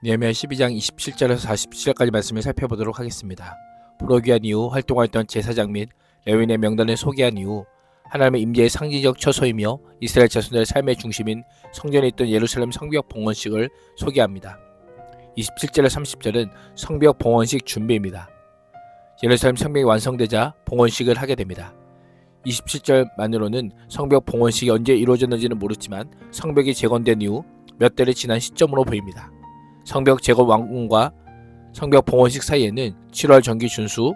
느헤미야 12장 27절에서 47절까지 말씀을 살펴보도록 하겠습니다. 부르기한 이후 활동하였던 제사장 및 레위인의 명단을 소개한 이후 하나님의 임재의 상징적 처소이며 이스라엘 자손들의 삶의 중심인 성전에 있던 예루살렘 성벽 봉헌식을 소개합니다. 27절에서 30절은 성벽 봉헌식 준비입니다. 예루살렘 성벽이 완성되자 봉헌식을 하게 됩니다. 27절만으로는 성벽 봉헌식이 언제 이루어졌는지는 모르지만 성벽이 재건된 이후 몇 달이 지난 시점으로 보입니다. 성벽 재건 완공과 성벽 봉헌식 사이에는 7월 정기 준수,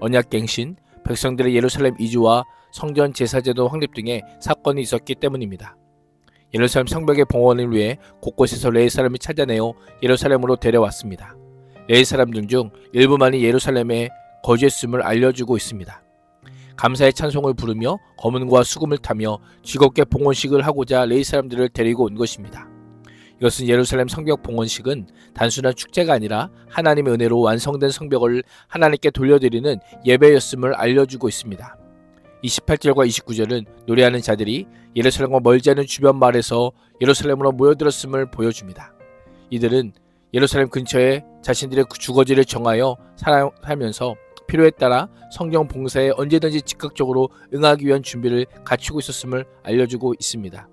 언약갱신, 백성들의 예루살렘 이주와 성전 제사제도 확립 등의 사건이 있었기 때문입니다. 예루살렘 성벽의 봉헌을 위해 곳곳에서 레위 사람이 찾아내어 예루살렘으로 데려왔습니다. 레위 사람들 중 일부만이 예루살렘에 거주했음을 알려주고 있습니다. 감사의 찬송을 부르며 검은과 수금을 타며 즐겁게 봉헌식을 하고자 레위 사람들을 데리고 온 것입니다. 이것은 예루살렘 성벽 봉헌식은 단순한 축제가 아니라 하나님의 은혜로 완성된 성벽을 하나님께 돌려드리는 예배였음을 알려주고 있습니다. 28절과 29절은 노래하는 자들이 예루살렘과 멀지 않은 주변 마을에서 예루살렘으로 모여들었음을 보여줍니다. 이들은 예루살렘 근처에 자신들의 주거지를 정하여 살면서 필요에 따라 성경 봉사에 언제든지 즉각적으로 응하기 위한 준비를 갖추고 있었음을 알려주고 있습니다.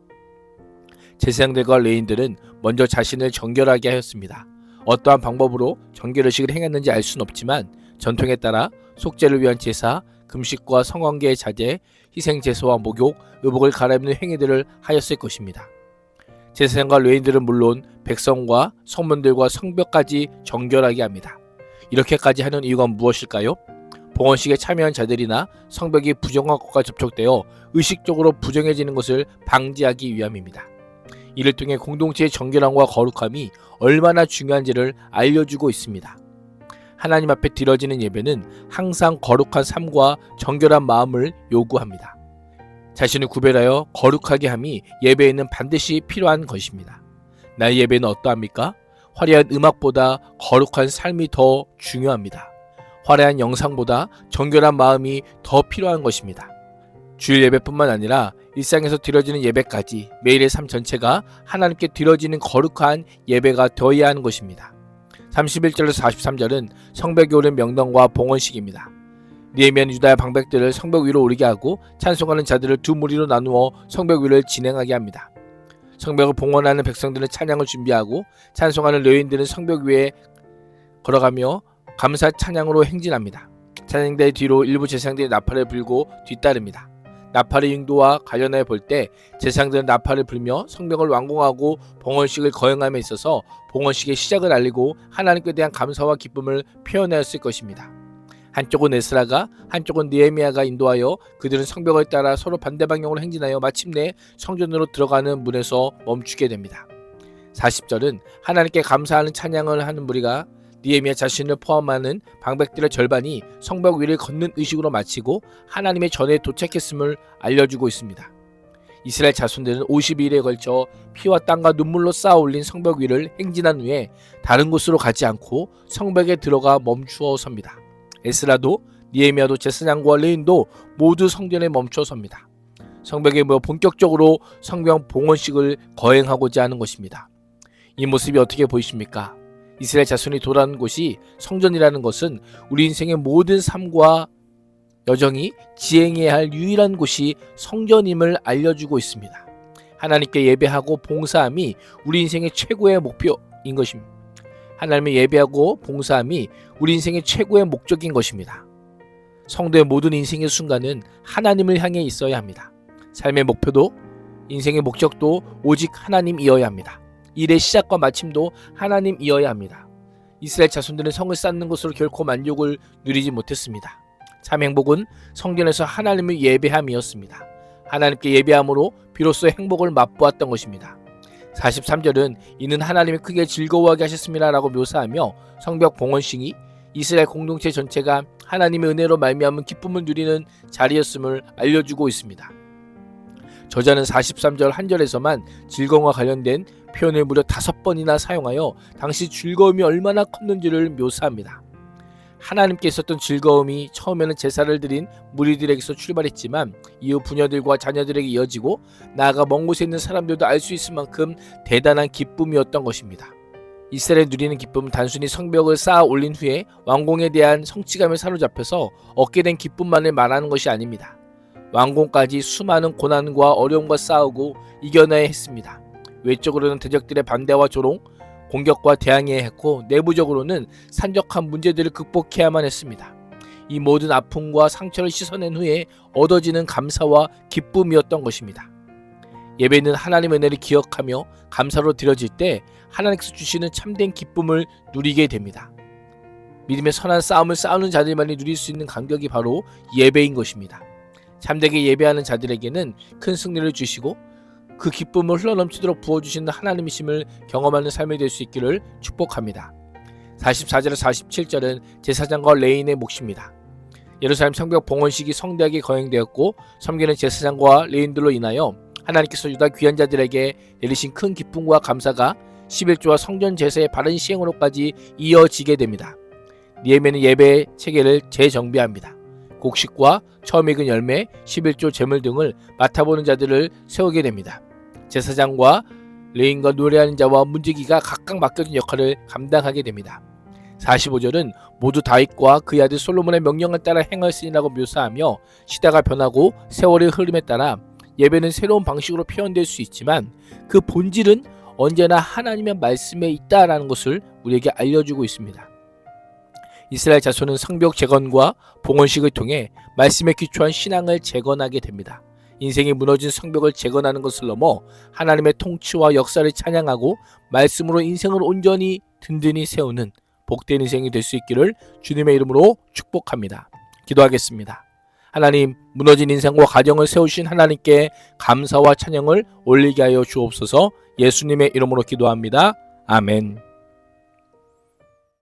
제사장들과 레위인들은 먼저 자신을 정결하게 하였습니다. 어떠한 방법으로 정결의식을 행했는지 알 수는 없지만 전통에 따라 속죄를 위한 제사, 금식과 성관계의 자제, 희생제사와 목욕, 의복을 갈아입는 행위들을 하였을 것입니다. 제사장과 레위인들은 물론 백성과 성문들과 성벽까지 정결하게 합니다. 이렇게까지 하는 이유가 무엇일까요? 봉헌식에 참여한 자들이나 성벽이 부정한 것과 접촉되어 의식적으로 부정해지는 것을 방지하기 위함입니다. 이를 통해 공동체의 정결함과 거룩함이 얼마나 중요한지를 알려주고 있습니다. 하나님 앞에 드려지는 예배는 항상 거룩한 삶과 정결한 마음을 요구합니다. 자신을 구별하여 거룩하게 함이 예배에는 반드시 필요한 것입니다. 나의 예배는 어떠합니까? 화려한 음악보다 거룩한 삶이 더 중요합니다. 화려한 영상보다 정결한 마음이 더 필요한 것입니다. 주일 예배뿐만 아니라 일상에서 드려지는 예배까지 매일의 삶 전체가 하나님께 드려지는 거룩한 예배가 되어야 하는 것입니다. 31절에서 43절은 성벽에 오른 명단과 봉헌식입니다. 느헤미야는 유다의 방백들을 성벽 위로 오르게 하고 찬송하는 자들을 두 무리로 나누어 성벽 위를 진행하게 합니다. 성벽을 봉헌하는 백성들은 찬양을 준비하고 찬송하는 레위인들은 성벽 위에 걸어가며 감사 찬양으로 행진합니다. 찬양대 뒤로 일부 제사장들이 나팔을 불고 뒤따릅니다. 나팔의 잉도와 관련하여 볼 때 제사장들은 나팔을 불며 성벽을 완공하고 봉헌식을 거행함에 있어서 봉헌식의 시작을 알리고 하나님께 대한 감사와 기쁨을 표현하였을 것입니다. 한쪽은 에스라가 한쪽은 느헤미야가 인도하여 그들은 성벽을 따라 서로 반대 방향으로 행진하여 마침내 성전으로 들어가는 문에서 멈추게 됩니다. 40절은 하나님께 감사하는 찬양을 하는 무리가 느헤미야 자신을 포함하는 방백들의 절반이 성벽 위를 걷는 의식으로 마치고 하나님의 전에 도착했음을 알려주고 있습니다. 이스라엘 자손들은 50일에 걸쳐 피와 땀과 눈물로 쌓아 올린 성벽 위를 행진한 후에 다른 곳으로 가지 않고 성벽에 들어가 멈추어 섭니다. 에스라도 느헤미야도 제사장과 레위인도 모두 성전에 멈춰 섭니다. 성벽에 모여 본격적으로 성벽 봉헌식을 거행하고자 하는 것입니다. 이 모습이 어떻게 보이십니까? 이스라엘 자손이 돌아온 곳이 성전이라는 것은 우리 인생의 모든 삶과 여정이 지행해야 할 유일한 곳이 성전임을 알려주고 있습니다. 하나님께 예배하고 봉사함이 우리 인생의 최고의 목표인 것입니다. 하나님을 예배하고 봉사함이 우리 인생의 최고의 목적인 것입니다. 성도의 모든 인생의 순간은 하나님을 향해 있어야 합니다. 삶의 목표도 인생의 목적도 오직 하나님이어야 합니다. 일의 시작과 마침도 하나님이어야 합니다. 이스라엘 자손들은 성을 쌓는 것으로 결코 만족을 누리지 못했습니다. 참 행복은 성전에서 하나님을 예배함이었습니다. 하나님께 예배함으로 비로소 행복을 맛보았던 것입니다. 43절은 이는 하나님이 크게 즐거워하게 하셨습니다 라고 묘사하며 성벽 봉헌식이 이스라엘 공동체 전체가 하나님의 은혜로 말미암은 기쁨을 누리는 자리였음을 알려주고 있습니다. 저자는 43절 한 절에서만 즐거움과 관련된 표현을 무려 5번이나 사용하여 당시 즐거움이 얼마나 컸는지를 묘사합니다. 하나님께 있었던 즐거움이 처음에는 제사를 드린 무리들에게서 출발했지만 이후 부녀들과 자녀들에게 이어지고 나아가 먼 곳에 있는 사람들도 알 수 있을 만큼 대단한 기쁨이었던 것입니다. 이스라엘이 누리는 기쁨은 단순히 성벽을 쌓아 올린 후에 완공에 대한 성취감에 사로잡혀서 얻게 된 기쁨만을 말하는 것이 아닙니다. 완공까지 수많은 고난과 어려움과 싸우고 이겨내야 했습니다. 외적으로는 대적들의 반대와 조롱, 공격과 대항해야 했고 내부적으로는 산적한 문제들을 극복해야만 했습니다. 이 모든 아픔과 상처를 씻어낸 후에 얻어지는 감사와 기쁨이었던 것입니다. 예배는 하나님의 은혜를 기억하며 감사로 드려질 때 하나님께서 주시는 참된 기쁨을 누리게 됩니다. 믿음의 선한 싸움을 싸우는 자들만이 누릴 수 있는 간격이 바로 예배인 것입니다. 참되게 예배하는 자들에게는 큰 승리를 주시고 그 기쁨을 흘러넘치도록 부어주시는 하나님이심을 경험하는 삶이 될 수 있기를 축복합니다. 44절에서 47절은 제사장과 레위인의 몫입니다. 예루살렘 성벽 봉헌식이 성대하게 거행되었고 섬기는 제사장과 레위인들로 인하여 하나님께서 유다 귀한 자들에게 내리신 큰 기쁨과 감사가 11조와 성전 제사의 바른 시행으로까지 이어지게 됩니다. 느헤미야는 예배 체계를 재정비합니다. 곡식과 처음 익은 열매, 11조 제물 등을 맡아보는 자들을 세우게 됩니다. 제사장과 레위인과 노래하는 자와 문지기가 각각 맡겨진 역할을 감당하게 됩니다. 45절은 모두 다윗과 그의 아들 솔로몬의 명령을 따라 행하였으니라고 묘사하며 시대가 변하고 세월의 흐름에 따라 예배는 새로운 방식으로 표현될 수 있지만 그 본질은 언제나 하나님의 말씀에 있다라는 것을 우리에게 알려주고 있습니다. 이스라엘 자손은 성벽 재건과 봉헌식을 통해 말씀에 기초한 신앙을 재건하게 됩니다. 인생이 무너진 성벽을 재건하는 것을 넘어 하나님의 통치와 역사를 찬양하고 말씀으로 인생을 온전히 든든히 세우는 복된 인생이 될 수 있기를 주님의 이름으로 축복합니다. 기도하겠습니다. 하나님, 무너진 인생과 가정을 세우신 하나님께 감사와 찬양을 올리게 하여 주옵소서. 예수님의 이름으로 기도합니다. 아멘.